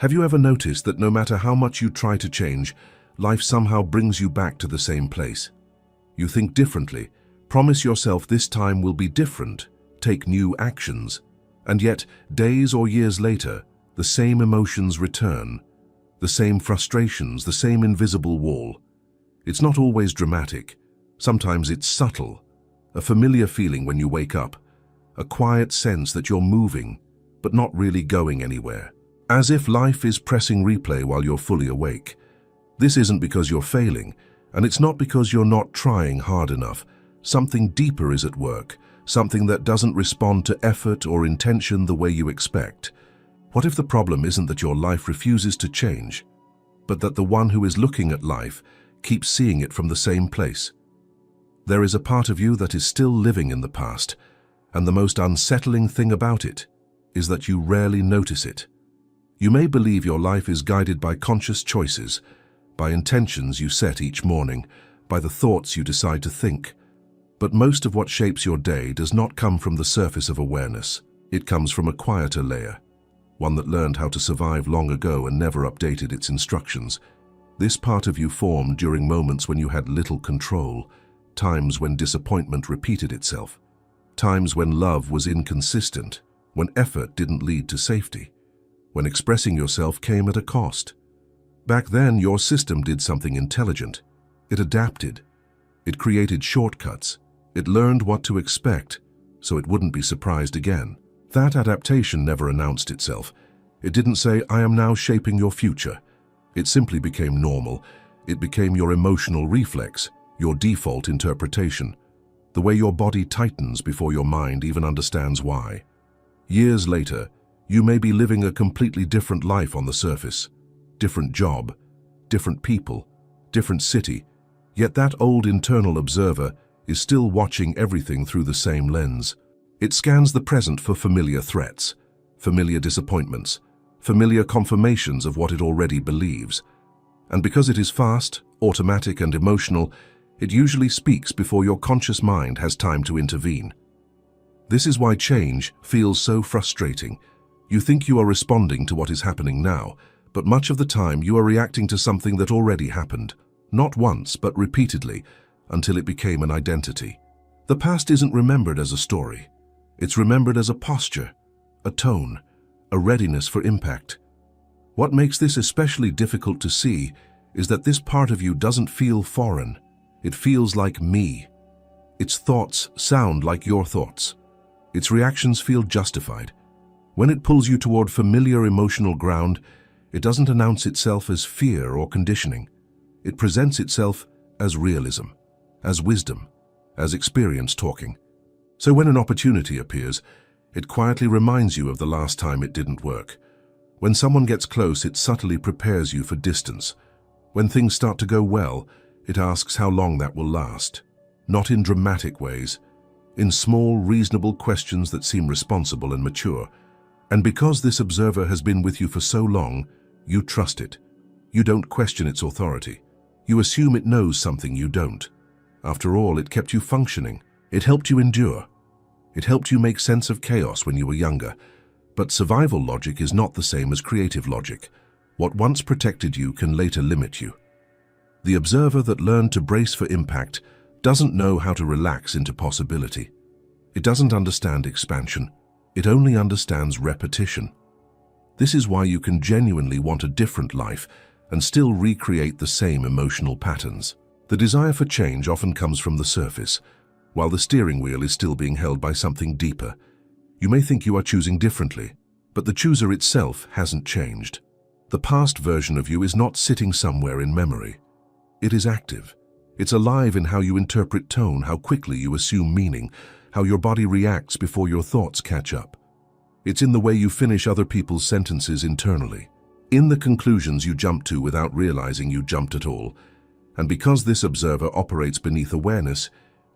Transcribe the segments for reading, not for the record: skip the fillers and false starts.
Have you ever noticed that no matter how much you try to change, life somehow brings you back to the same place? You think differently, promise yourself this time will be different, take new actions, and yet, days or years later, the same emotions return, the same frustrations, the same invisible wall. It's not always dramatic. Sometimes it's subtle, a familiar feeling when you wake up, a quiet sense that you're moving, but not really going anywhere. As if life is pressing replay while you're fully awake. This isn't because you're failing, and it's not because you're not trying hard enough. Something deeper is at work, something that doesn't respond to effort or intention the way you expect. What if the problem isn't that your life refuses to change, but that the one who is looking at life keeps seeing it from the same place? There is a part of you that is still living in the past, and the most unsettling thing about it is that you rarely notice it. You may believe your life is guided by conscious choices, by intentions you set each morning, by the thoughts you decide to think. But most of what shapes your day does not come from the surface of awareness. It comes from a quieter layer, one that learned how to survive long ago and never updated its instructions. This part of you formed during moments when you had little control, times when disappointment repeated itself, times when love was inconsistent, when effort didn't lead to safety, when expressing yourself came at a cost. Back then, your system did something intelligent. It adapted. It created shortcuts. It learned what to expect, so it wouldn't be surprised again. That adaptation never announced itself. It didn't say, "I am now shaping your future." It simply became normal. It became your emotional reflex, your default interpretation, the way your body tightens before your mind even understands why. Years later, you may be living a completely different life on the surface. Different job, different people, different city, yet that old internal observer is still watching everything through the same lens. It scans the present for familiar threats, familiar disappointments, familiar confirmations of what it already believes. And because it is fast, automatic, and emotional, it usually speaks before your conscious mind has time to intervene. This is why change feels so frustrating. You think you are responding to what is happening now, but much of the time you are reacting to something that already happened, not once but repeatedly, until it became an identity. The past isn't remembered as a story. It's remembered as a posture, a tone, a readiness for impact. What makes this especially difficult to see is that this part of you doesn't feel foreign. It feels like me. Its thoughts sound like your thoughts. Its reactions feel justified. When it pulls you toward familiar emotional ground, it doesn't announce itself as fear or conditioning. It presents itself as realism, as wisdom, as experience talking. So when an opportunity appears, it quietly reminds you of the last time it didn't work. When someone gets close, it subtly prepares you for distance. When things start to go well, it asks how long that will last. Not in dramatic ways, in small, reasonable questions that seem responsible and mature. And because this observer has been with you for so long, you trust it. You don't question its authority. You assume it knows something you don't. After all, it kept you functioning. It helped you endure. It helped you make sense of chaos when you were younger. But survival logic is not the same as creative logic. What once protected you can later limit you. The observer that learned to brace for impact doesn't know how to relax into possibility. It doesn't understand expansion. It only understands repetition. This is why you can genuinely want a different life and still recreate the same emotional patterns. The desire for change often comes from the surface, while the steering wheel is still being held by something deeper. You may think you are choosing differently, but the chooser itself hasn't changed. The past version of you is not sitting somewhere in memory. It is active. It's alive in how you interpret tone, how quickly you assume meaning, how your body reacts before your thoughts catch up. It's in the way you finish other people's sentences internally, in the conclusions you jump to without realizing you jumped at all. And because this observer operates beneath awareness,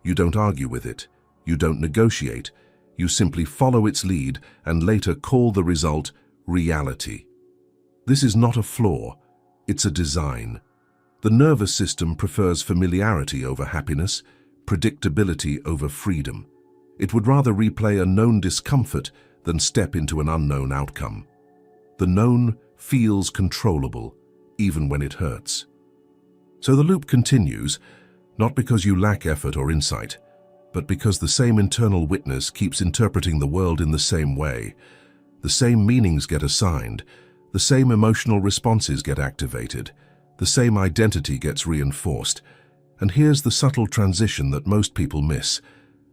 you don't argue with it, you don't negotiate, you simply follow its lead and later call the result reality. This is not a flaw, it's a design. The nervous system prefers familiarity over happiness, predictability over freedom. It would rather replay a known discomfort than step into an unknown outcome. The known feels controllable, even when it hurts. So the loop continues, not because you lack effort or insight, but because the same internal witness keeps interpreting the world in the same way. The same meanings get assigned, the same emotional responses get activated, the same identity gets reinforced. And here's the subtle transition that most people miss.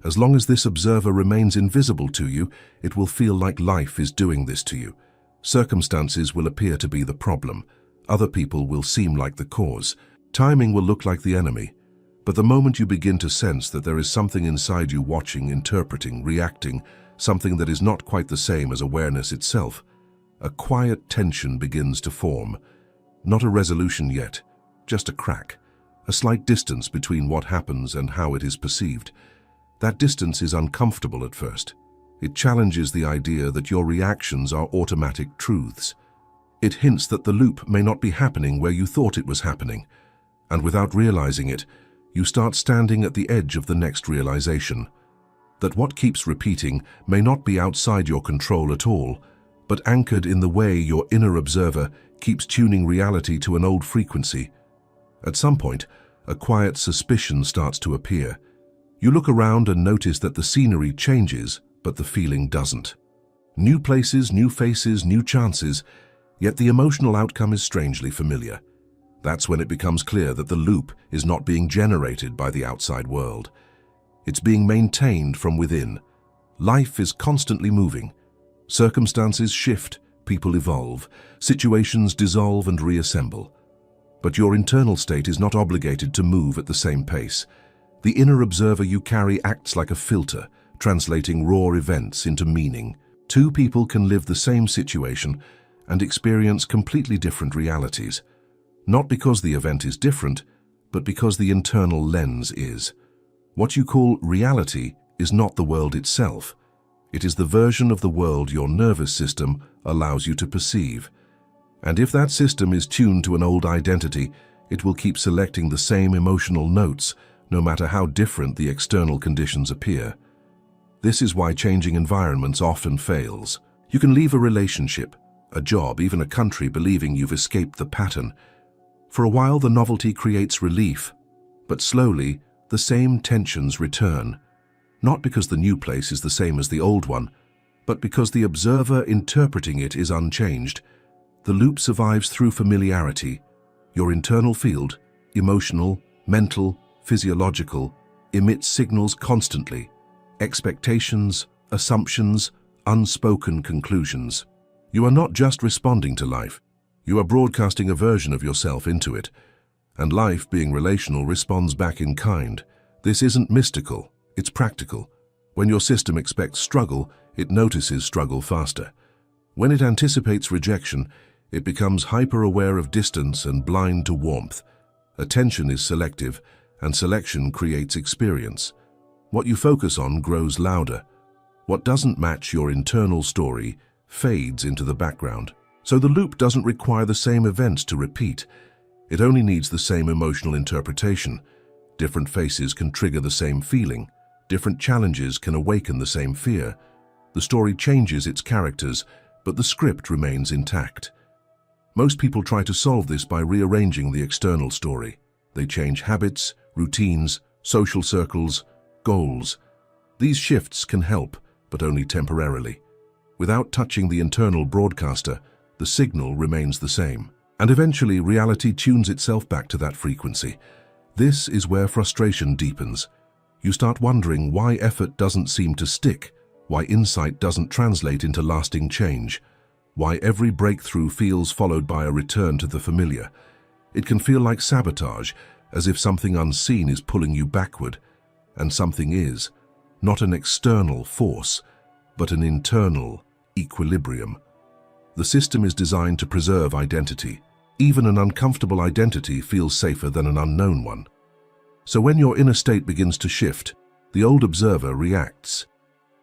As long as this observer remains invisible to you, it will feel like life is doing this to you. Circumstances will appear to be the problem. Other people will seem like the cause. Timing will look like the enemy. But the moment you begin to sense that there is something inside you watching, interpreting, reacting, something that is not quite the same as awareness itself, a quiet tension begins to form. Not a resolution yet, just a crack, a slight distance between what happens and how it is perceived. That distance is uncomfortable at first. It challenges the idea that your reactions are automatic truths. It hints that the loop may not be happening where you thought it was happening. And without realizing it, you start standing at the edge of the next realization. That what keeps repeating may not be outside your control at all, but anchored in the way your inner observer keeps tuning reality to an old frequency. At some point, a quiet suspicion starts to appear. You look around and notice that the scenery changes, but the feeling doesn't. New places, new faces, new chances, yet the emotional outcome is strangely familiar. That's when it becomes clear that the loop is not being generated by the outside world. It's being maintained from within. Life is constantly moving. Circumstances shift, people evolve, situations dissolve and reassemble. But your internal state is not obligated to move at the same pace. The inner observer you carry acts like a filter, translating raw events into meaning. Two people can live the same situation and experience completely different realities. Not because the event is different, but because the internal lens is. What you call reality is not the world itself. It is the version of the world your nervous system allows you to perceive. And if that system is tuned to an old identity, it will keep selecting the same emotional notes, no matter how different the external conditions appear. This is why changing environments often fails. You can leave a relationship, a job, even a country, believing you've escaped the pattern. For a while, the novelty creates relief, but slowly, the same tensions return. Not because the new place is the same as the old one, but because the observer interpreting it is unchanged. The loop survives through familiarity. Your internal field, emotional, mental, physiological, emits signals constantly. Expectations, assumptions, unspoken conclusions. You are not just responding to life. You are broadcasting a version of yourself into it. And life, being relational, responds back in kind. This isn't mystical, it's practical. When your system expects struggle, it notices struggle faster. When it anticipates rejection, it becomes hyper-aware of distance and blind to warmth. Attention is selective, and selection creates experience. What you focus on grows louder. What doesn't match your internal story fades into the background. So the loop doesn't require the same events to repeat. It only needs the same emotional interpretation. Different faces can trigger the same feeling. Different challenges can awaken the same fear. The story changes its characters, but the script remains intact. Most people try to solve this by rearranging the external story. They change habits, routines, social circles, goals. These shifts can help, but only temporarily. Without touching the internal broadcaster, the signal remains the same. And eventually, reality tunes itself back to that frequency. This is where frustration deepens. You start wondering why effort doesn't seem to stick, why insight doesn't translate into lasting change, why every breakthrough feels followed by a return to the familiar. It can feel like sabotage, as if something unseen is pulling you backward. And something is, not an external force, but an internal equilibrium. The system is designed to preserve identity. Even an uncomfortable identity feels safer than an unknown one. So when your inner state begins to shift, the old observer reacts.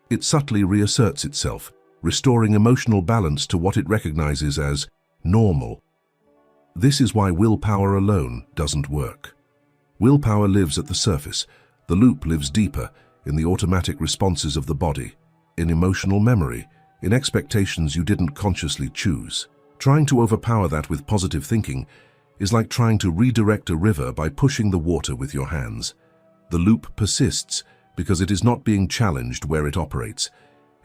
It subtly reasserts itself, restoring emotional balance to what it recognizes as normal. This is why willpower alone doesn't work. Willpower lives at the surface. The loop lives deeper, in the automatic responses of the body, in emotional memory, in expectations you didn't consciously choose. Trying to overpower that with positive thinking is like trying to redirect a river by pushing the water with your hands. The loop persists because it is not being challenged where it operates.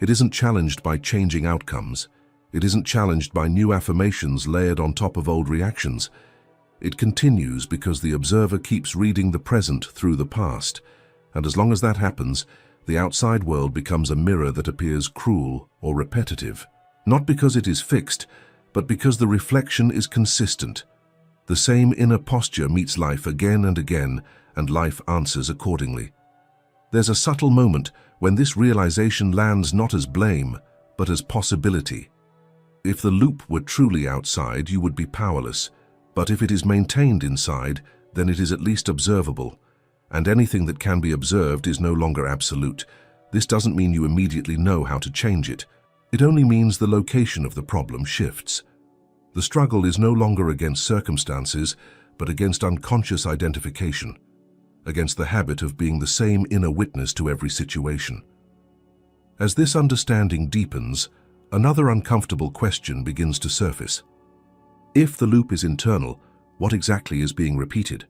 It isn't challenged by changing outcomes. It isn't challenged by new affirmations layered on top of old reactions. It continues because the observer keeps reading the present through the past, and as long as that happens, the outside world becomes a mirror that appears cruel or repetitive. Not because it is fixed, but because the reflection is consistent. The same inner posture meets life again and again, and life answers accordingly. There's a subtle moment when this realization lands not as blame, but as possibility. If the loop were truly outside, you would be powerless, but if it is maintained inside, then it is at least observable. And anything that can be observed is no longer absolute. This doesn't mean you immediately know how to change it. It only means the location of the problem shifts. The struggle is no longer against circumstances, but against unconscious identification, against the habit of being the same inner witness to every situation. As this understanding deepens, another uncomfortable question begins to surface. If the loop is internal, what exactly is being repeated?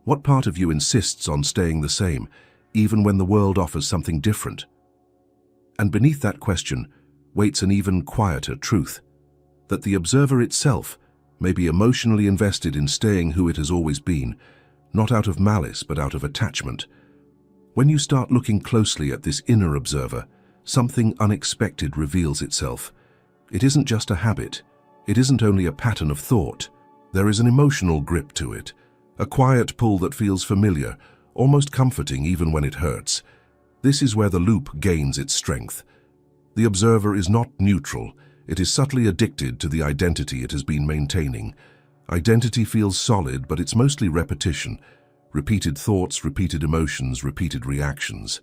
What part of you insists on staying the same, even when the world offers something different? And beneath that question waits an even quieter truth, that the observer itself may be emotionally invested in staying who it has always been, not out of malice but out of attachment. When you start looking closely at this inner observer, something unexpected reveals itself. It isn't just a habit. It isn't only a pattern of thought. There is an emotional grip to it, a quiet pull that feels familiar, almost comforting even when it hurts. This is where the loop gains its strength. The observer is not neutral. It is subtly addicted to the identity it has been maintaining. Identity feels solid, but it's mostly repetition. Repeated thoughts, repeated emotions, repeated reactions.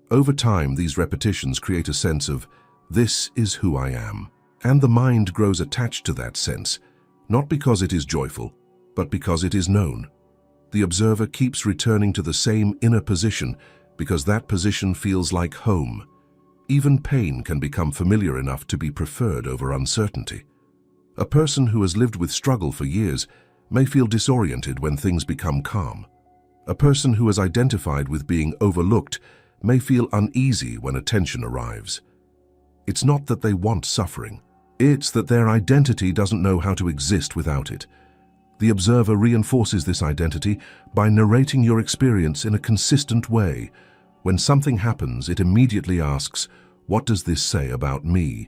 Over time, these repetitions create a sense of, "This is who I am." And the mind grows attached to that sense, not because it is joyful, but because it is known. The observer keeps returning to the same inner position because that position feels like home. Even pain can become familiar enough to be preferred over uncertainty. A person who has lived with struggle for years may feel disoriented when things become calm. A person who has identified with being overlooked may feel uneasy when attention arrives. It's not that they want suffering. It's that their identity doesn't know how to exist without it. The observer reinforces this identity by narrating your experience in a consistent way. When something happens, it immediately asks, "What does this say about me?"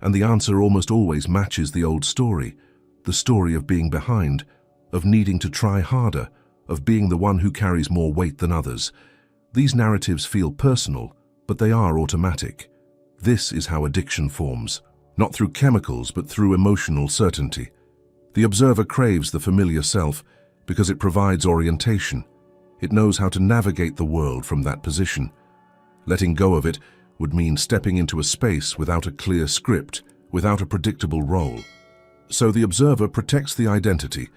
And the answer almost always matches the old story, the story of being behind, of needing to try harder, of being the one who carries more weight than others. These narratives feel personal, but they are automatic. This is how addiction forms, not through chemicals, but through emotional certainty. The observer craves the familiar self because it provides orientation. It knows how to navigate the world from that position. Letting go of it would mean stepping into a space without a clear script, without a predictable role. So the observer protects the identity,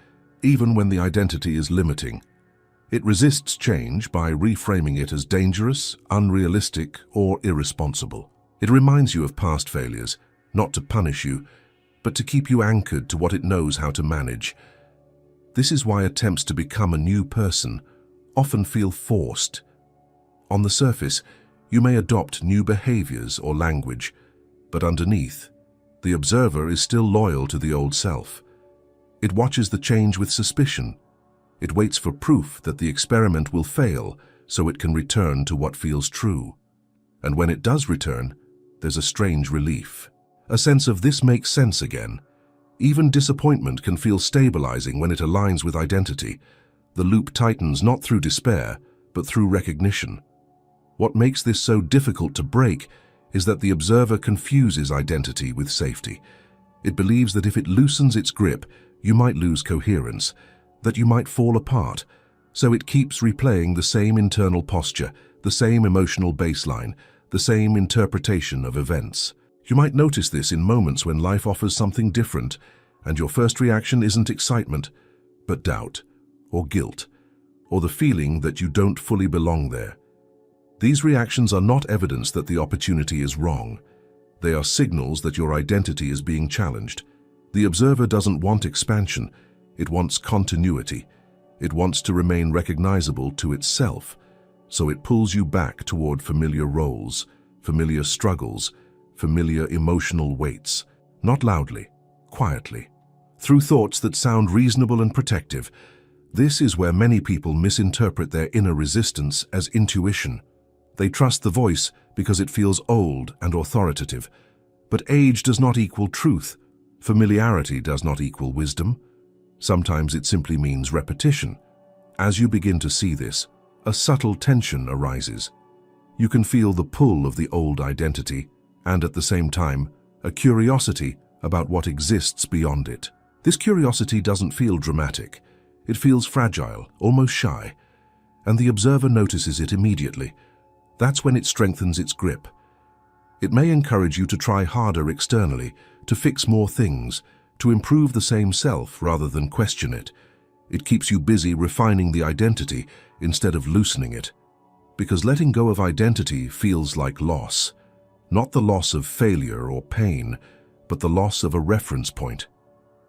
even when the identity is limiting. It resists change by reframing it as dangerous, unrealistic, or irresponsible. It reminds you of past failures, not to punish you, but to keep you anchored to what it knows how to manage. This is why attempts to become a new person often feel forced. On the surface, you may adopt new behaviors or language, but underneath, the observer is still loyal to the old self. It watches the change with suspicion. It waits for proof that the experiment will fail so it can return to what feels true. And when it does return, there's a strange relief. A sense of "this makes sense again." Even disappointment can feel stabilizing when it aligns with identity. The loop tightens not through despair, but through recognition. What makes this so difficult to break is that the observer confuses identity with safety. It believes that if it loosens its grip, you might lose coherence, that you might fall apart. So it keeps replaying the same internal posture, the same emotional baseline, the same interpretation of events. You might notice this in moments when life offers something different, and your first reaction isn't excitement, but doubt, or guilt, or the feeling that you don't fully belong there. These reactions are not evidence that the opportunity is wrong. They are signals that your identity is being challenged. The observer doesn't want expansion, it wants continuity. It wants to remain recognizable to itself, so it pulls you back toward familiar roles, familiar struggles, familiar emotional weights, not loudly, quietly, through thoughts that sound reasonable and protective. This is where many people misinterpret their inner resistance as intuition. They trust the voice because it feels old and authoritative. But age does not equal truth. Familiarity does not equal wisdom. Sometimes it simply means repetition. As you begin to see this, a subtle tension arises. You can feel the pull of the old identity, and at the same time, a curiosity about what exists beyond it. This curiosity doesn't feel dramatic. It feels fragile, almost shy, and the observer notices it immediately. That's when it strengthens its grip. It may encourage you to try harder externally, to fix more things, to improve the same self rather than question it. It keeps you busy refining the identity instead of loosening it. Because letting go of identity feels like loss. Not the loss of failure or pain, but the loss of a reference point.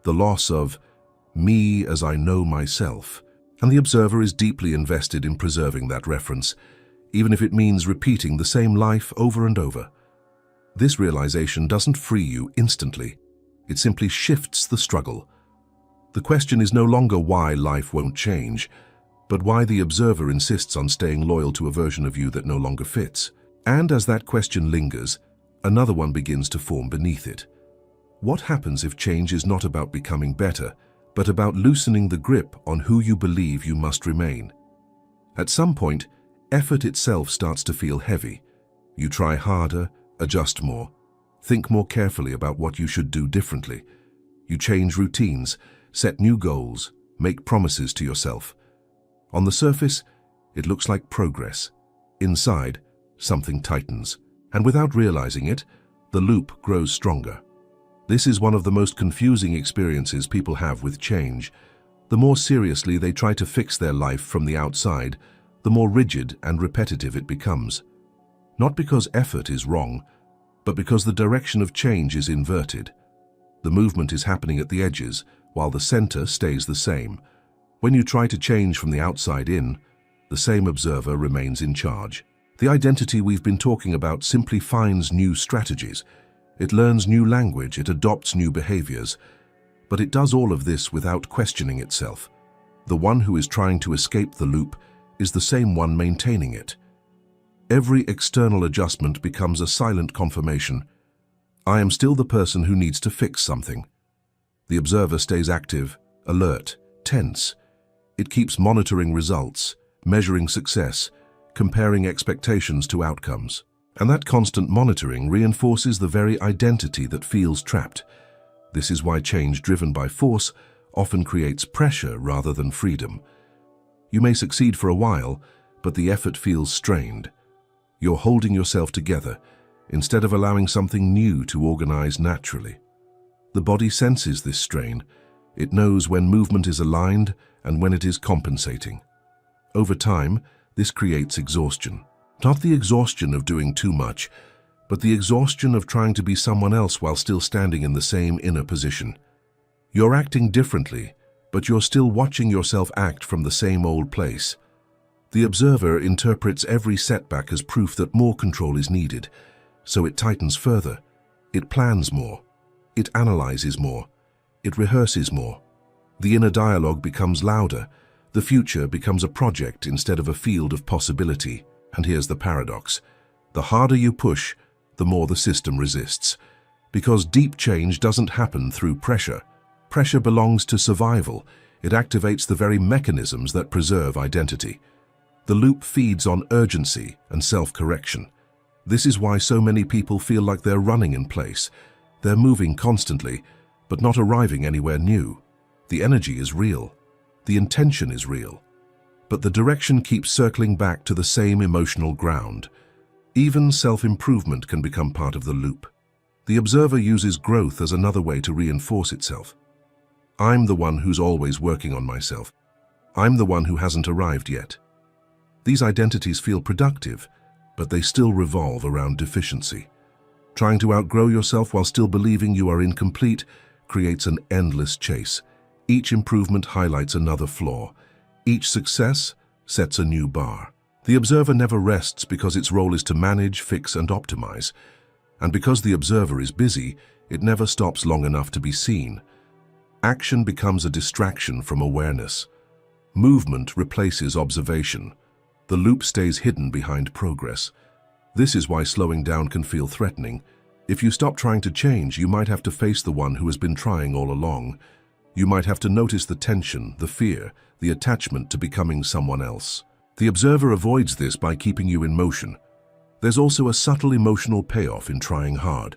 The loss of me as I know myself. And the observer is deeply invested in preserving that reference, even if it means repeating the same life over and over. This realization doesn't free you instantly. It simply shifts the struggle. The question is no longer why life won't change, but why the observer insists on staying loyal to a version of you that no longer fits. And as that question lingers, another one begins to form beneath it. What happens if change is not about becoming better, but about loosening the grip on who you believe you must remain? At some point, effort itself starts to feel heavy. You try harder, adjust more, think more carefully about what you should do differently. You change routines, set new goals, make promises to yourself. On the surface, it looks like progress. Inside, something tightens, and without realizing it, the loop grows stronger. This is one of the most confusing experiences people have with change. The more seriously they try to fix their life from the outside, the more rigid and repetitive it becomes. Not because effort is wrong, but because the direction of change is inverted. The movement is happening at the edges, while the center stays the same. When you try to change from the outside in, the same observer remains in charge. The identity we've been talking about simply finds new strategies. It learns new language, it adopts new behaviors. But it does all of this without questioning itself. The one who is trying to escape the loop is the same one maintaining it. Every external adjustment becomes a silent confirmation. I am still the person who needs to fix something. The observer stays active, alert, tense. It keeps monitoring results, measuring success, comparing expectations to outcomes. And that constant monitoring reinforces the very identity that feels trapped. This is why change driven by force often creates pressure rather than freedom. You may succeed for a while, but the effort feels strained. You're holding yourself together instead of allowing something new to organize naturally. The body senses this strain. It knows when movement is aligned and when it is compensating. Over time, this creates exhaustion. Not the exhaustion of doing too much, but the exhaustion of trying to be someone else while still standing in the same inner position. You're acting differently, but you're still watching yourself act from the same old place. The observer interprets every setback as proof that more control is needed, so it tightens further. It plans more. It analyzes more. It rehearses more. The inner dialogue becomes louder. The future becomes a project instead of a field of possibility. And here's the paradox. The harder you push, the more the system resists. Because deep change doesn't happen through pressure. Pressure belongs to survival. It activates the very mechanisms that preserve identity. The loop feeds on urgency and self-correction. This is why so many people feel like they're running in place. They're moving constantly, but not arriving anywhere new. The energy is real. The intention is real. But the direction keeps circling back to the same emotional ground. Even self-improvement can become part of the loop. The observer uses growth as another way to reinforce itself. I'm the one who's always working on myself. I'm the one who hasn't arrived yet. These identities feel productive, but they still revolve around deficiency. Trying to outgrow yourself while still believing you are incomplete creates an endless chase. Each improvement highlights another flaw. Each success sets a new bar. The observer never rests because its role is to manage, fix, and optimize. And because the observer is busy, it never stops long enough to be seen. Action becomes a distraction from awareness. Movement replaces observation. The loop stays hidden behind progress. This is why slowing down can feel threatening. If you stop trying to change, you might have to face the one who has been trying all along. You might have to notice the tension, the fear, the attachment to becoming someone else. The observer avoids this by keeping you in motion. There's also a subtle emotional payoff in trying hard.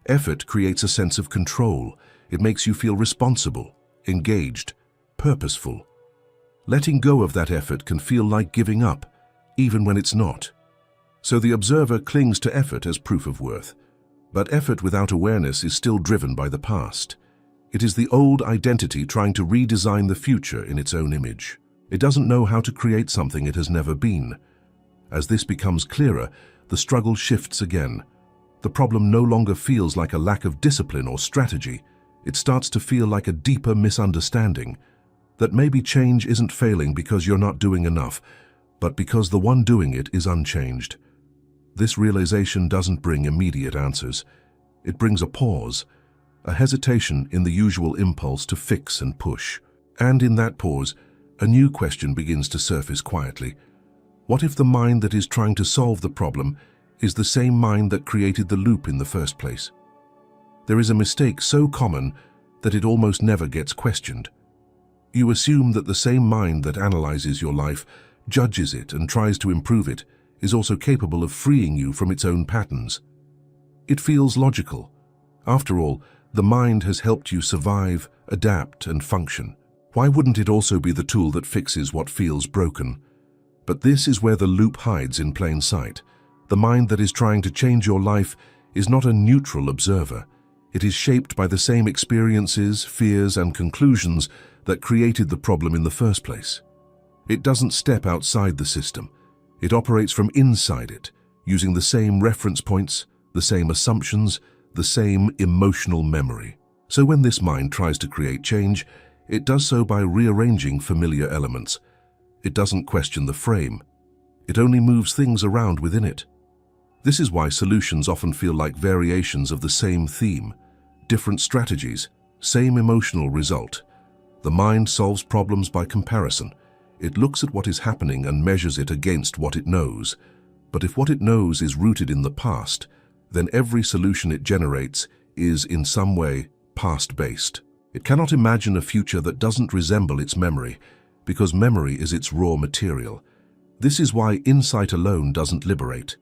Effort creates a sense of control. It makes you feel responsible, engaged, purposeful. Letting go of that effort can feel like giving up, even when it's not. So the observer clings to effort as proof of worth. But effort without awareness is still driven by the past. It is the old identity trying to redesign the future in its own image. It doesn't know how to create something it has never been. As this becomes clearer, the struggle shifts again. The problem no longer feels like a lack of discipline or strategy. It starts to feel like a deeper misunderstanding. That maybe change isn't failing because you're not doing enough, but because the one doing it is unchanged. This realization doesn't bring immediate answers. It brings a pause, a hesitation in the usual impulse to fix and push. And in that pause, a new question begins to surface quietly. What if the mind that is trying to solve the problem is the same mind that created the loop in the first place? There is a mistake so common that it almost never gets questioned. You assume that the same mind that analyzes your life, judges it, and tries to improve it is also capable of freeing you from its own patterns. It feels logical. After all, the mind has helped you survive, adapt, and function. Why wouldn't it also be the tool that fixes what feels broken? But this is where the loop hides in plain sight. The mind that is trying to change your life is not a neutral observer. It is shaped by the same experiences, fears, and conclusions that created the problem in the first place. It doesn't step outside the system. It operates from inside it, using the same reference points, the same assumptions, the same emotional memory. So when this mind tries to create change, it does so by rearranging familiar elements. It doesn't question the frame. It only moves things around within it. This is why solutions often feel like variations of the same theme, different strategies, same emotional result. The mind solves problems by comparison. It looks at what is happening and measures it against what it knows. But if what it knows is rooted in the past, then every solution it generates is, in some way, past-based. It cannot imagine a future that doesn't resemble its memory, because memory is its raw material. This is why insight alone doesn't liberate.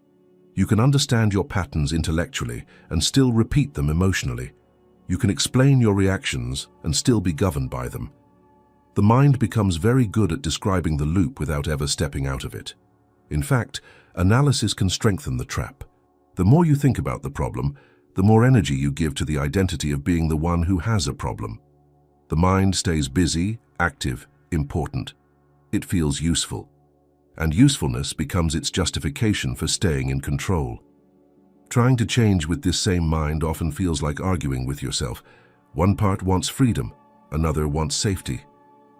You can understand your patterns intellectually and still repeat them emotionally. You can explain your reactions and still be governed by them. The mind becomes very good at describing the loop without ever stepping out of it. In fact, analysis can strengthen the trap. The more you think about the problem, the more energy you give to the identity of being the one who has a problem. The mind stays busy, active, important. It feels useful. And usefulness becomes its justification for staying in control. Trying to change with this same mind often feels like arguing with yourself. One part wants freedom, another wants safety.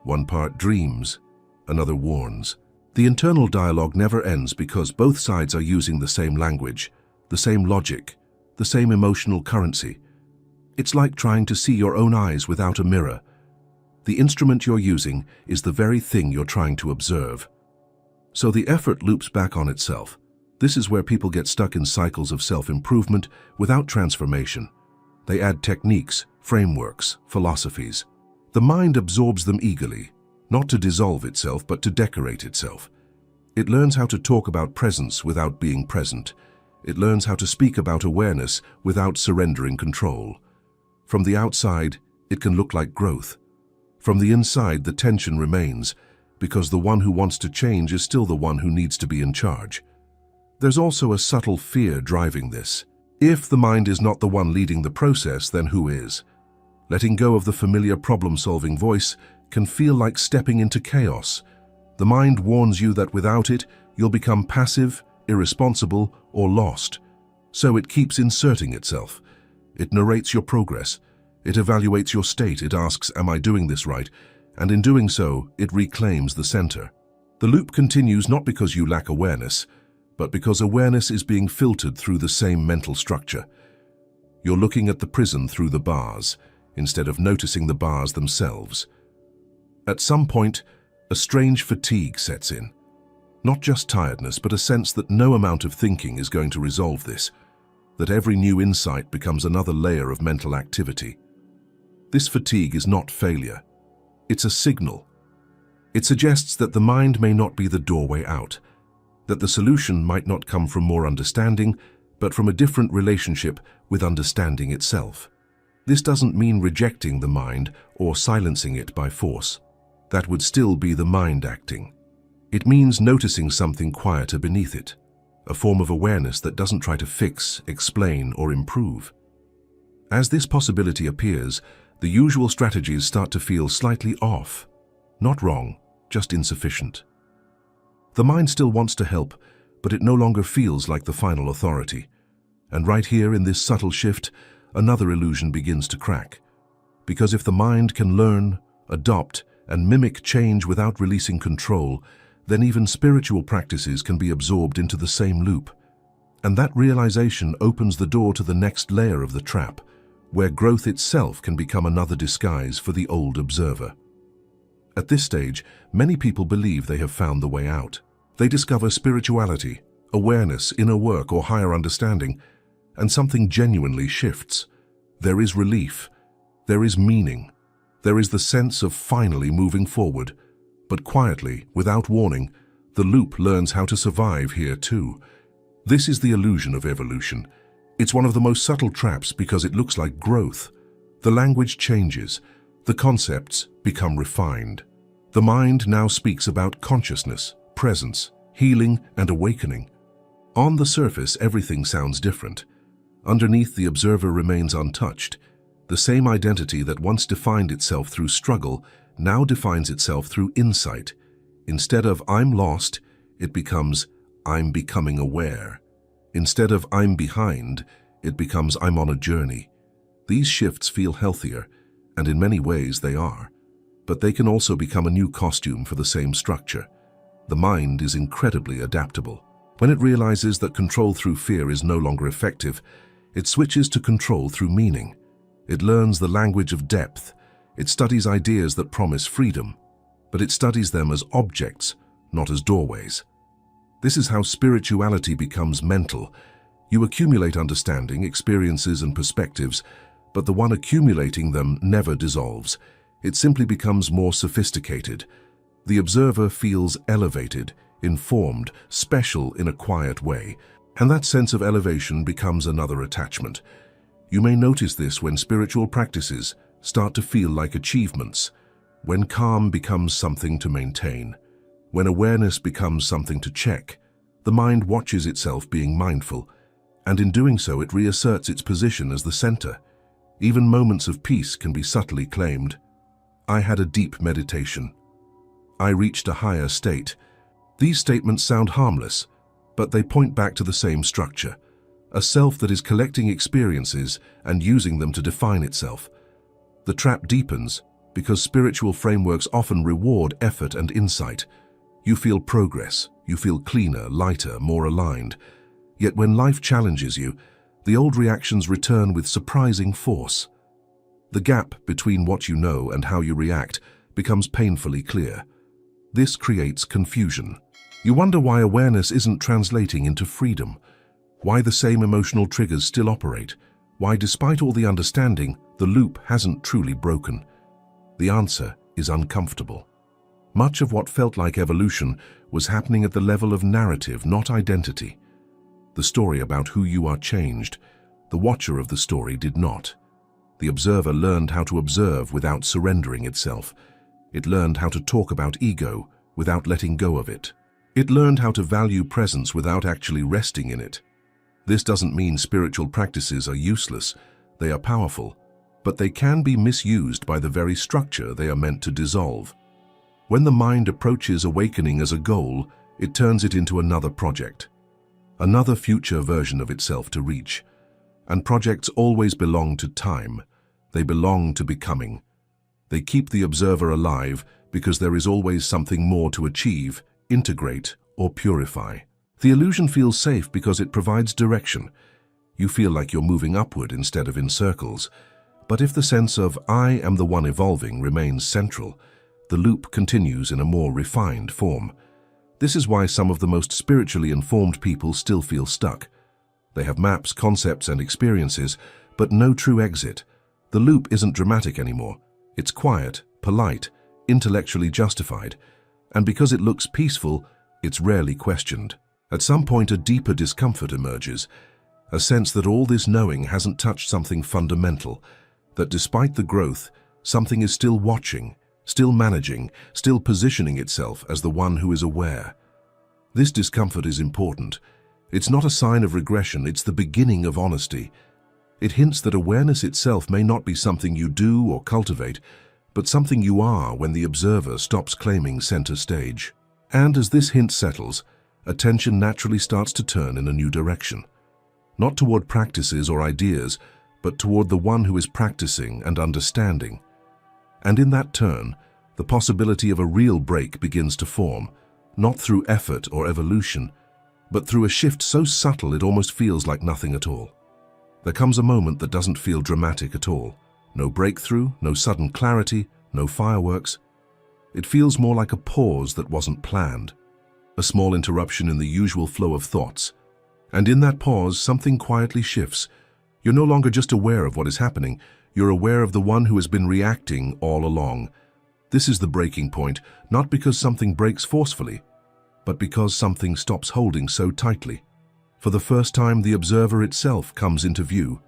One part dreams, another warns. The internal dialogue never ends because both sides are using the same language, the same logic, the same emotional currency. It's like trying to see your own eyes without a mirror. The instrument you're using is the very thing you're trying to observe. So the effort loops back on itself. This is where people get stuck in cycles of self-improvement without transformation. They add techniques, frameworks, philosophies. The mind absorbs them eagerly, not to dissolve itself, but to decorate itself. It learns how to talk about presence without being present. It learns how to speak about awareness without surrendering control. From the outside, it can look like growth. From the inside, the tension remains, because the one who wants to change is still the one who needs to be in charge. There's also a subtle fear driving this. If the mind is not the one leading the process, then who is? Letting go of the familiar problem-solving voice can feel like stepping into chaos. The mind warns you that without it, you'll become passive, irresponsible, or lost. So it keeps inserting itself. It narrates your progress. It evaluates your state, it asks, am I doing this right? And in doing so, it reclaims the center. The loop continues not because you lack awareness, but because awareness is being filtered through the same mental structure. You're looking at the prison through the bars, instead of noticing the bars themselves. At some point, a strange fatigue sets in. Not just tiredness, but a sense that no amount of thinking is going to resolve this, that every new insight becomes another layer of mental activity. This fatigue is not failure. It's a signal. It suggests that the mind may not be the doorway out, that the solution might not come from more understanding, but from a different relationship with understanding itself. This doesn't mean rejecting the mind or silencing it by force. That would still be the mind acting. It means noticing something quieter beneath it, a form of awareness that doesn't try to fix, explain, or improve. As this possibility appears, the usual strategies start to feel slightly off. Not wrong, just insufficient. The mind still wants to help, but it no longer feels like the final authority. And right here in this subtle shift, another illusion begins to crack. Because if the mind can learn, adopt, and mimic change without releasing control, then even spiritual practices can be absorbed into the same loop. And that realization opens the door to the next layer of the trap, where growth itself can become another disguise for the old observer. At this stage, many people believe they have found the way out. They discover spirituality, awareness, inner work, or higher understanding, and something genuinely shifts. There is relief, there is meaning, there is the sense of finally moving forward. But quietly, without warning, the loop learns how to survive here too. This is the illusion of evolution. It's one of the most subtle traps because it looks like growth. The language changes, the concepts become refined. The mind now speaks about consciousness, presence, healing, and awakening. On the surface, everything sounds different. Underneath, the observer remains untouched. The same identity that once defined itself through struggle now defines itself through insight. Instead of I'm lost, it becomes I'm becoming aware. Instead of I'm behind, it becomes I'm on a journey. These shifts feel healthier, and in many ways they are. But they can also become a new costume for the same structure. The mind is incredibly adaptable. When it realizes that control through fear is no longer effective, it switches to control through meaning. It learns the language of depth. It studies ideas that promise freedom, but it studies them as objects, not as doorways. This is how spirituality becomes mental. You accumulate understanding, experiences, and perspectives, but the one accumulating them never dissolves. It simply becomes more sophisticated. The observer feels elevated, informed, special in a quiet way, and that sense of elevation becomes another attachment. You may notice this when spiritual practices start to feel like achievements, when calm becomes something to maintain, when awareness becomes something to check. The mind watches itself being mindful, and in doing so it reasserts its position as the center. Even moments of peace can be subtly claimed. I had a deep meditation. I reached a higher state. These statements sound harmless, but they point back to the same structure, a self that is collecting experiences and using them to define itself. The trap deepens because spiritual frameworks often reward effort and insight. You feel progress, you feel cleaner, lighter, more aligned. Yet when life challenges you, the old reactions return with surprising force. The gap between what you know and how you react becomes painfully clear. This creates confusion. You wonder why awareness isn't translating into freedom, why the same emotional triggers still operate, why despite all the understanding, the loop hasn't truly broken. The answer is uncomfortable. Much of what felt like evolution was happening at the level of narrative, not identity. The story about who you are changed. The watcher of the story did not. The observer learned how to observe without surrendering itself. It learned how to talk about ego without letting go of it. It learned how to value presence without actually resting in it. This doesn't mean spiritual practices are useless. They are powerful, but they can be misused by the very structure they are meant to dissolve. When the mind approaches awakening as a goal, it turns it into another project, another future version of itself to reach. And projects always belong to time. They belong to becoming. They keep the observer alive because there is always something more to achieve, integrate, or purify. The illusion feels safe because it provides direction. You feel like you're moving upward instead of in circles. But if the sense of "I am the one evolving" remains central, the loop continues in a more refined form. This is why some of the most spiritually informed people still feel stuck. They have maps, concepts, and experiences, but no true exit. The loop isn't dramatic anymore. It's quiet, polite, intellectually justified, and because it looks peaceful, it's rarely questioned. At some point, a deeper discomfort emerges, a sense that all this knowing hasn't touched something fundamental, that despite the growth, something is still watching, still managing, still positioning itself as the one who is aware. This discomfort is important. It's not a sign of regression, it's the beginning of honesty. It hints that awareness itself may not be something you do or cultivate, but something you are when the observer stops claiming center stage. And as this hint settles, attention naturally starts to turn in a new direction. Not toward practices or ideas, but toward the one who is practicing and understanding. And in that turn, the possibility of a real break begins to form, not through effort or evolution, but through a shift so subtle it almost feels like nothing at all. There comes a moment that doesn't feel dramatic at all. No breakthrough, no sudden clarity, no fireworks. It feels more like a pause that wasn't planned, a small interruption in the usual flow of thoughts. And in that pause, something quietly shifts. You're no longer just aware of what is happening, you're aware of the one who has been reacting all along. This is the breaking point, not because something breaks forcefully, but because something stops holding so tightly. For the first time, the observer itself comes into view.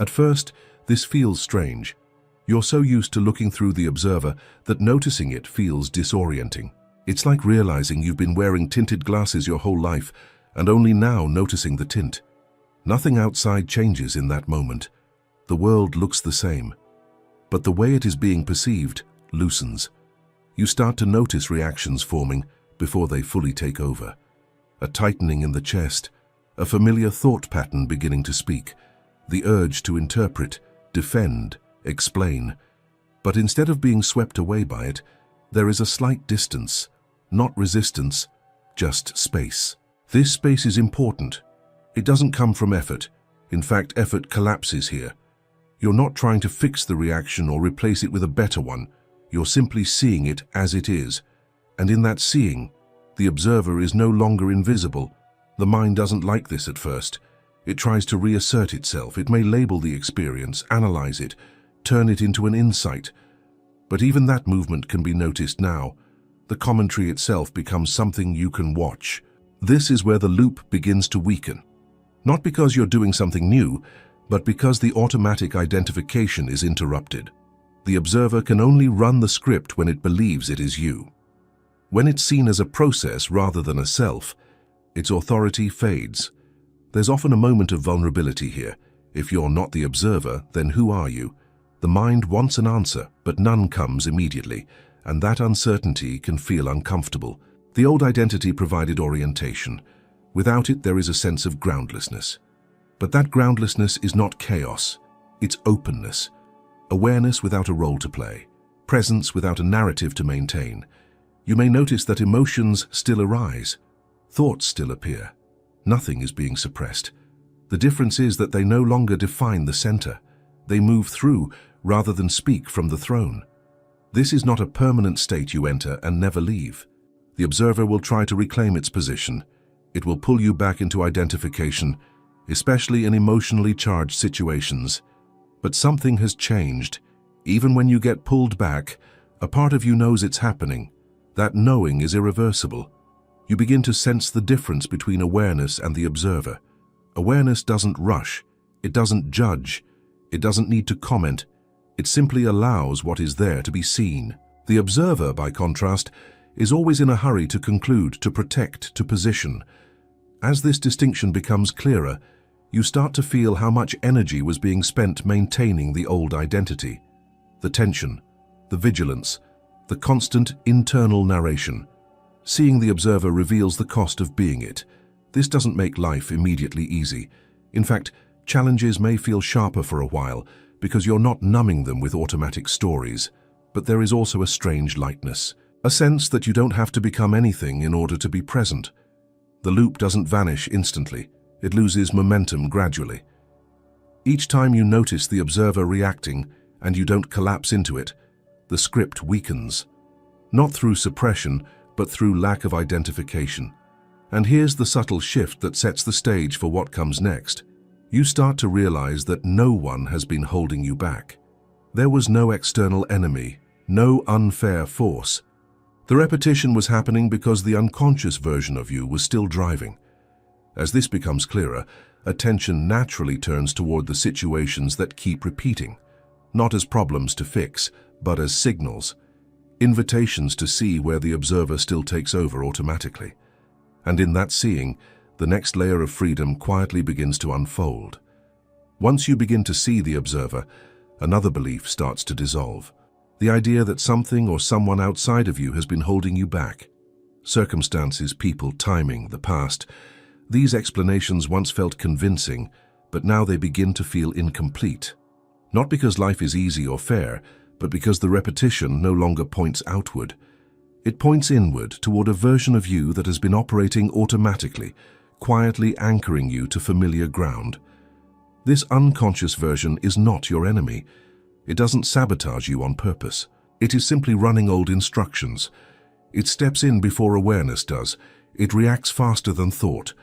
At first, this feels strange. You're so used to looking through the observer that noticing it feels disorienting. It's like realizing you've been wearing tinted glasses your whole life and only now noticing the tint. Nothing outside changes in that moment. The world looks the same, but the way it is being perceived loosens. You start to notice reactions forming before they fully take over. A tightening in the chest, a familiar thought pattern beginning to speak, the urge to interpret, defend, explain. But instead of being swept away by it, there is a slight distance, not resistance, just space. This space is important. It doesn't come from effort. In fact, effort collapses here. You're not trying to fix the reaction or replace it with a better one. You're simply seeing it as it is. And in that seeing, the observer is no longer invisible. The mind doesn't like this at first. It tries to reassert itself. It may label the experience, analyze it, turn it into an insight. But even that movement can be noticed now. The commentary itself becomes something you can watch. This is where the loop begins to weaken. Not because you're doing something new, but because the automatic identification is interrupted. The observer can only run the script when it believes it is you. When it's seen as a process rather than a self, its authority fades. There's often a moment of vulnerability here. If you're not the observer, then who are you? The mind wants an answer, but none comes immediately, and that uncertainty can feel uncomfortable. The old identity provided orientation. Without it, there is a sense of groundlessness. But that groundlessness is not chaos. It's openness. Awareness without a role to play. Presence without a narrative to maintain. You may notice that emotions still arise. Thoughts still appear. Nothing is being suppressed. The difference is that they no longer define the center. They move through rather than speak from the throne. This is not a permanent state you enter and never leave. The observer will try to reclaim its position. It will pull you back into identification, especially in emotionally charged situations. But something has changed. Even when you get pulled back, a part of you knows it's happening. That knowing is irreversible. You begin to sense the difference between awareness and the observer. Awareness doesn't rush. It doesn't judge. It doesn't need to comment. It simply allows what is there to be seen. The observer, by contrast, is always in a hurry to conclude, to protect, to position. As this distinction becomes clearer, you start to feel how much energy was being spent maintaining the old identity. The tension, the vigilance, the constant internal narration. Seeing the observer reveals the cost of being it. This doesn't make life immediately easy. In fact, challenges may feel sharper for a while because you're not numbing them with automatic stories, but there is also a strange lightness, a sense that you don't have to become anything in order to be present. The loop doesn't vanish instantly, it loses momentum gradually. Each time you notice the observer reacting and you don't collapse into it, the script weakens. Not through suppression, but through lack of identification. And here's the subtle shift that sets the stage for what comes next. You start to realize that no one has been holding you back. There was no external enemy, no unfair force. The repetition was happening because the unconscious version of you was still driving. As this becomes clearer, attention naturally turns toward the situations that keep repeating, not as problems to fix, but as signals, invitations to see where the observer still takes over automatically. And in that seeing, the next layer of freedom quietly begins to unfold. Once you begin to see the observer, another belief starts to dissolve. The idea that something or someone outside of you has been holding you back. Circumstances, people, timing, the past. These explanations once felt convincing, but now they begin to feel incomplete. Not because life is easy or fair, but because the repetition no longer points outward. It points inward toward a version of you that has been operating automatically, quietly anchoring you to familiar ground. This unconscious version is not your enemy. It doesn't sabotage you on purpose. It is simply running old instructions. It steps in before awareness does. It reacts faster than thought.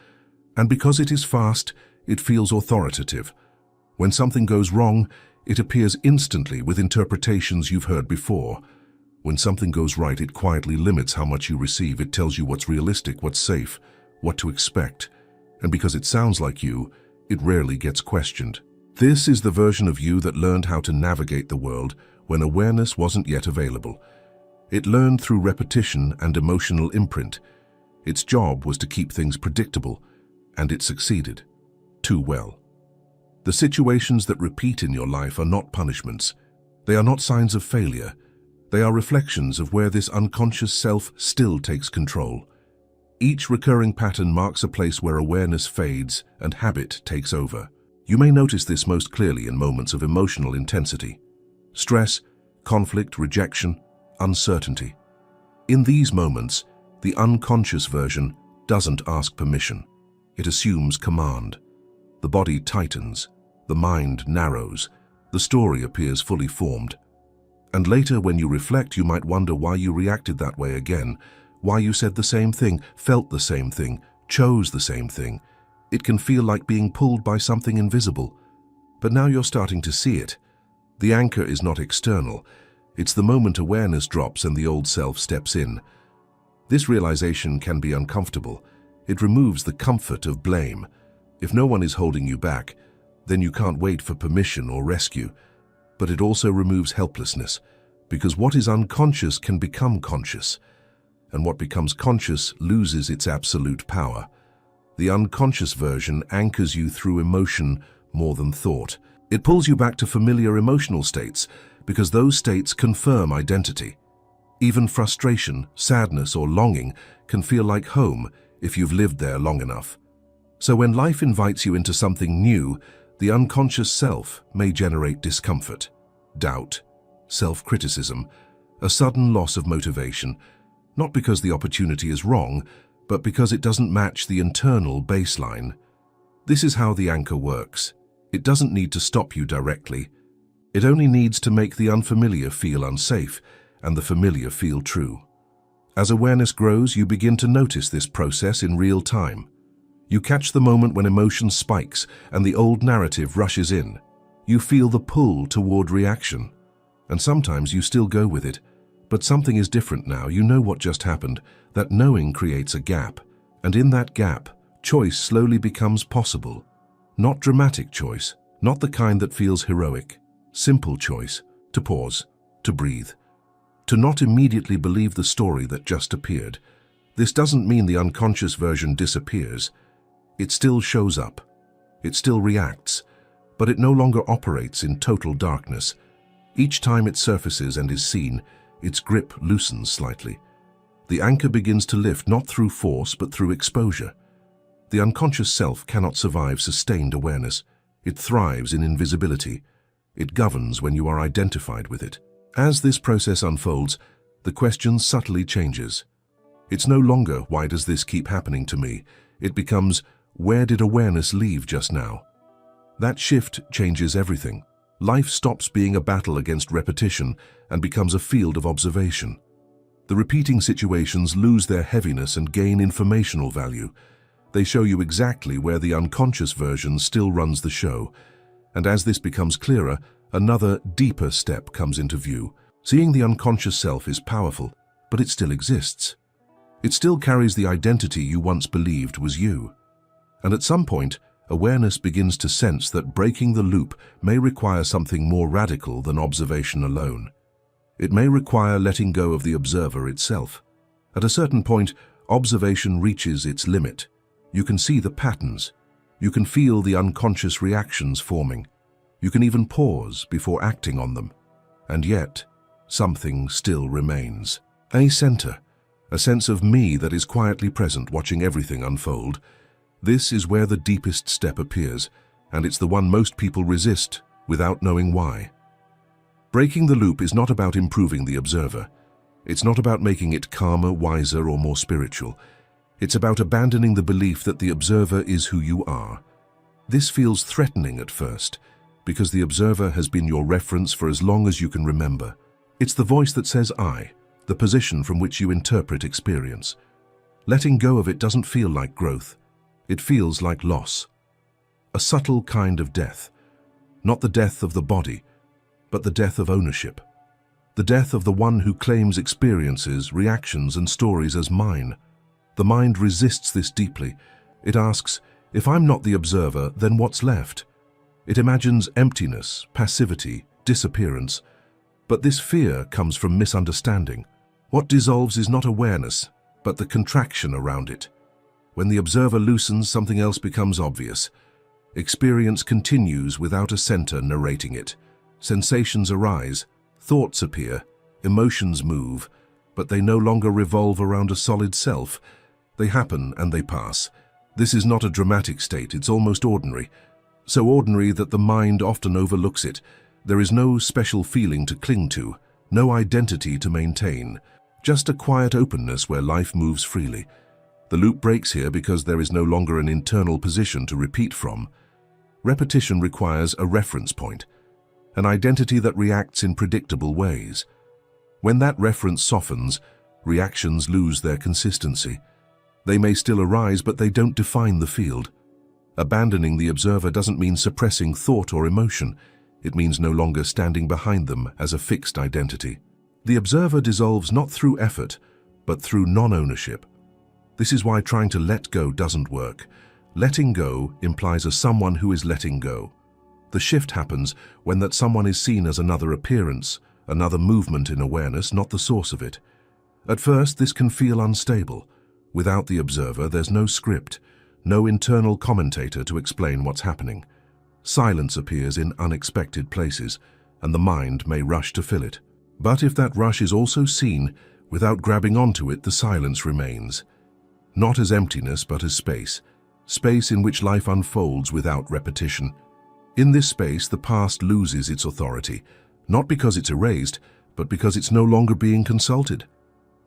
And because it is fast, it feels authoritative. When something goes wrong, it appears instantly with interpretations you've heard before. When something goes right, it quietly limits how much you receive. It tells you what's realistic, what's safe, what to expect. And because it sounds like you, it rarely gets questioned. This is the version of you that learned how to navigate the world when awareness wasn't yet available. It learned through repetition and emotional imprint. Its job was to keep things predictable, and it succeeded. Too well. The situations that repeat in your life are not punishments. They are not signs of failure. They are reflections of where this unconscious self still takes control. Each recurring pattern marks a place where awareness fades and habit takes over. You may notice this most clearly in moments of emotional intensity. Stress, conflict, rejection, uncertainty. In these moments, the unconscious version doesn't ask permission. It assumes command. The body tightens, the mind narrows, the story appears fully formed. And later, when you reflect, you might wonder why you reacted that way again, why you said the same thing, felt the same thing, chose the same thing. It can feel like being pulled by something invisible. But now you're starting to see it. The anchor is not external. It's the moment awareness drops and the old self steps in. This realization can be uncomfortable. It removes the comfort of blame. If no one is holding you back, then you can't wait for permission or rescue. But it also removes helplessness, because what is unconscious can become conscious, and what becomes conscious loses its absolute power. The unconscious version anchors you through emotion more than thought. It pulls you back to familiar emotional states, because those states confirm identity. Even frustration, sadness, or longing can feel like home if you've lived there long enough. So when life invites you into something new, the unconscious self may generate discomfort, doubt, self-criticism, a sudden loss of motivation, not because the opportunity is wrong, but because it doesn't match the internal baseline. This is how the anchor works. It doesn't need to stop you directly. It only needs to make the unfamiliar feel unsafe and the familiar feel true. As awareness grows, you begin to notice this process in real time. You catch the moment when emotion spikes and the old narrative rushes in. You feel the pull toward reaction. And sometimes you still go with it. But something is different now. You know what just happened. That knowing creates a gap. And in that gap, choice slowly becomes possible. Not dramatic choice, not the kind that feels heroic. Simple choice, to pause, to breathe, to not immediately believe the story that just appeared. This doesn't mean the unconscious version disappears. It still shows up. It still reacts, but it no longer operates in total darkness. Each time it surfaces and is seen, its grip loosens slightly. The anchor begins to lift not through force but through exposure. The unconscious self cannot survive sustained awareness. It thrives in invisibility. It governs when you are identified with it. As this process unfolds, the question subtly changes. It's no longer, why does this keep happening to me? It becomes, where did awareness leave just now? That shift changes everything. Life stops being a battle against repetition and becomes a field of observation. The repeating situations lose their heaviness and gain informational value. They show you exactly where the unconscious version still runs the show. And as this becomes clearer, another, deeper step comes into view. Seeing the unconscious self is powerful, but it still exists. It still carries the identity you once believed was you. And at some point, awareness begins to sense that breaking the loop may require something more radical than observation alone. It may require letting go of the observer itself. At a certain point, observation reaches its limit. You can see the patterns. You can feel the unconscious reactions forming. You can even pause before acting on them. And yet, something still remains. A center, a sense of me that is quietly present, watching everything unfold. This is where the deepest step appears, and it's the one most people resist without knowing why. Breaking the loop is not about improving the observer. It's not about making it calmer, wiser, or more spiritual. It's about abandoning the belief that the observer is who you are. This feels threatening at first, because the observer has been your reference for as long as you can remember. It's the voice that says I, the position from which you interpret experience. Letting go of it doesn't feel like growth. It feels like loss. A subtle kind of death. Not the death of the body, but the death of ownership. The death of the one who claims experiences, reactions, and stories as mine. The mind resists this deeply. It asks, if I'm not the observer, then what's left? It imagines emptiness, passivity, disappearance. But this fear comes from misunderstanding. What dissolves is not awareness, but the contraction around it. When the observer loosens, something else becomes obvious. Experience continues without a center narrating it. Sensations arise, thoughts appear, emotions move, but they no longer revolve around a solid self. They happen and they pass. This is not a dramatic state, it's almost ordinary. So ordinary that the mind often overlooks it. There is no special feeling to cling to, no identity to maintain, just a quiet openness where life moves freely. The loop breaks here because there is no longer an internal position to repeat from. Repetition requires a reference point, an identity that reacts in predictable ways. When that reference softens, reactions lose their consistency. They may still arise, but they don't define the field. Abandoning the observer doesn't mean suppressing thought or emotion. It means no longer standing behind them as a fixed identity. The observer dissolves not through effort, but through non-ownership. This is why trying to let go doesn't work. Letting go implies a someone who is letting go. The shift happens when that someone is seen as another appearance, another movement in awareness, not the source of it. At first, this can feel unstable. Without the observer, there's no script, no internal commentator to explain what's happening. Silence appears in unexpected places, and the mind may rush to fill it. But if that rush is also seen, without grabbing onto it, the silence remains. Not as emptiness, but as space. Space in which life unfolds without repetition. In this space, the past loses its authority, not because it's erased, but because it's no longer being consulted.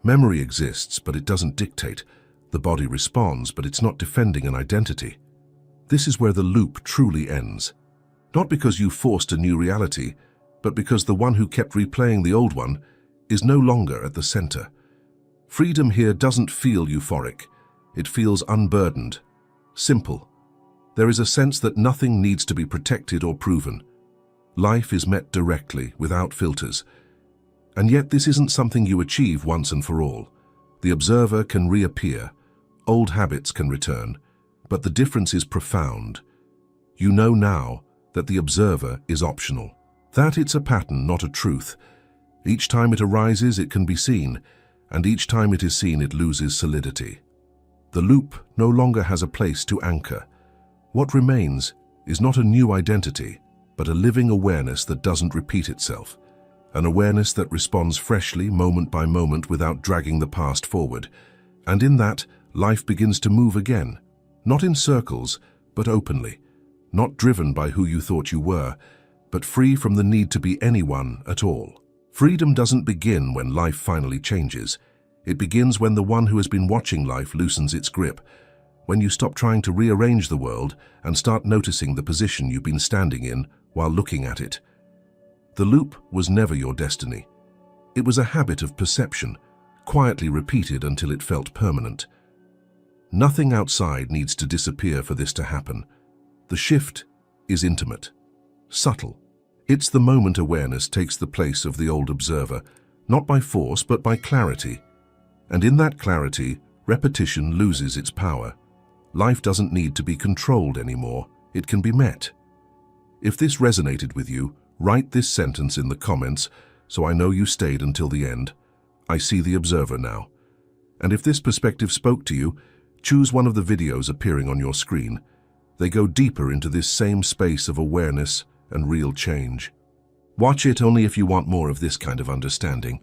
Memory exists, but it doesn't dictate. The body responds, but it's not defending an identity. This is where the loop truly ends. Not because you forced a new reality, but because the one who kept replaying the old one is no longer at the center. Freedom here doesn't feel euphoric. It feels unburdened, simple. There is a sense that nothing needs to be protected or proven. Life is met directly, without filters. And yet this isn't something you achieve once and for all. The observer can reappear. Old habits can return. But the difference is profound. You know now that the observer is optional. That it's a pattern, not a truth. Each time it arises, it can be seen, and each time it is seen, it loses solidity. The loop no longer has a place to anchor. What remains is not a new identity, but a living awareness that doesn't repeat itself. An awareness that responds freshly, moment by moment, without dragging the past forward. And in that, life begins to move again. Not in circles, but openly. Not driven by who you thought you were, but free from the need to be anyone at all. Freedom doesn't begin when life finally changes. It begins when the one who has been watching life loosens its grip, when you stop trying to rearrange the world and start noticing the position you've been standing in while looking at it. The loop was never your destiny. It was a habit of perception, quietly repeated until it felt permanent. Nothing outside needs to disappear for this to happen. The shift is intimate, subtle. It's the moment awareness takes the place of the old observer, not by force but by clarity. And in that clarity, repetition loses its power. Life doesn't need to be controlled anymore. It can be met. If this resonated with you, write this sentence in the comments so I know you stayed until the end. I see the observer now. And if this perspective spoke to you, choose one of the videos appearing on your screen. They go deeper into this same space of awareness and real change. Watch it only if you want more of this kind of understanding.